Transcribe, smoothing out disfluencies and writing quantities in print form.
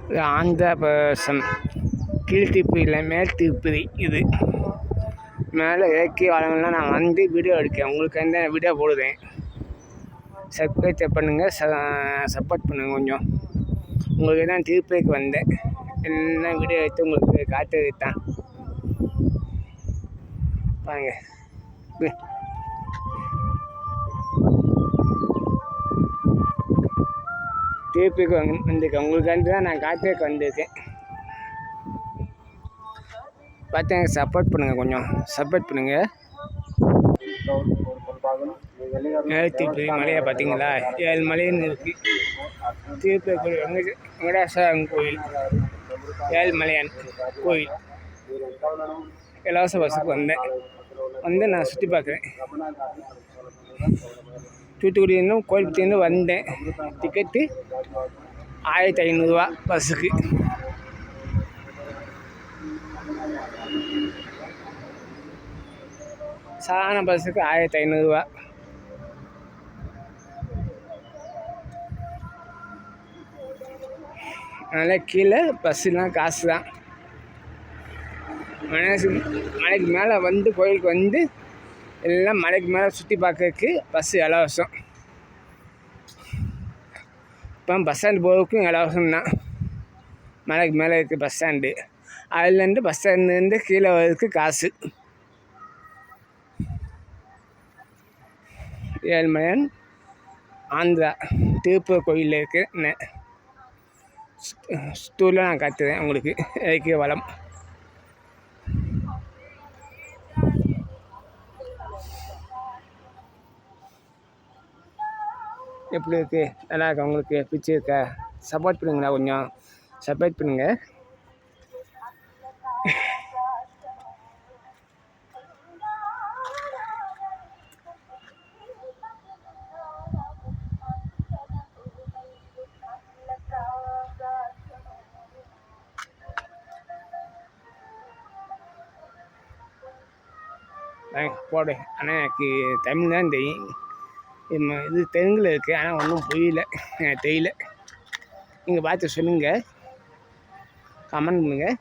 இது ஆந்திரா பிரதேசம் கீழ்த்திருப்பதியில் மேல் திருப்பதி. இது மேலே இலக்கிய வளங்கள்லாம் நான் வந்து வீடியோ எடுக்கேன், உங்களுக்கு வந்து வீடியோ போடுவேன். சப்ஸ்கிரைப் பண்ணுங்கள், சப்போர்ட் பண்ணுங்கள். கொஞ்சம் உங்களுக்கு தான் திருப்பதிக்கு வந்தேன், என்ன வீடியோ எடுத்து உங்களுக்கு காட்டுறது தான் வாங்க. திருப்பிக்கு வந்திருக்கேன், உங்களுக்காண்டி தான் நான் காட்டுறதுக்கு வந்திருக்கேன். பார்த்து எனக்கு சப்போர்ட் பண்ணுங்கள், கொஞ்சம் சப்போர்ட் பண்ணுங்கள். திருப்பதி மலையை பார்த்தீங்களா, 7 மலைன்னு இருக்குது. திருப்பதி வெங்கடேஸ்வரன் கோயில், ஏழுமலையான் கோயில். இலவச பஸ்ஸுக்கு வந்து நான் சுற்றி பார்க்குறேன். தூத்துக்குடியிலும் கோயில்பட்டியிலேருந்து வந்தேன். டிக்கெட்டு 1500 பஸ்ஸுக்கு. சாதாரண பஸ்ஸுக்கு 1500. அதனால் கீழே பஸ்ஸுலாம் காசு தான். மலைக்கு மேலே வந்து கோயிலுக்கு வந்து எல்லாம் மலைக்கு மேலே சுற்றி பார்க்கறதுக்கு பஸ்ஸு இலவசம். இப்போ பஸ் ஸ்டாண்டு போகிறதுக்கும் இலவசம் தான். மலைக்கு மேலே இருக்குது பஸ் ஸ்டாண்டு, அதுலேருந்து பஸ் ஸ்டாண்ட்லேருந்து கீழே வர்றதுக்கு காசு. ஏழுமலையான் ஆந்திரா திருப்பூர் கோயிலில் இருக்குது. ஸ்டூரில் நான் காட்டுறேன் உங்களுக்கு இலக்கிய வளம். எப்படி இருக்குது, நல்லா இருக்கா, உங்களுக்கு பிடிச்சிருக்கா? சப்போர்ட் பண்ணுங்களா, கொஞ்சம் சப்போர்ட் பண்ணுங்கள். போடு. ஆனால் எனக்கு தமிழ் தான் தெரியும், இது தெலுங்கில் இருக்குது, ஆனால் ஒன்றும் புரியல, எனக்கு தெரியல. நீங்கள் பார்த்து சொல்லுங்கள், கமெண்ட் பண்ணுங்கள்.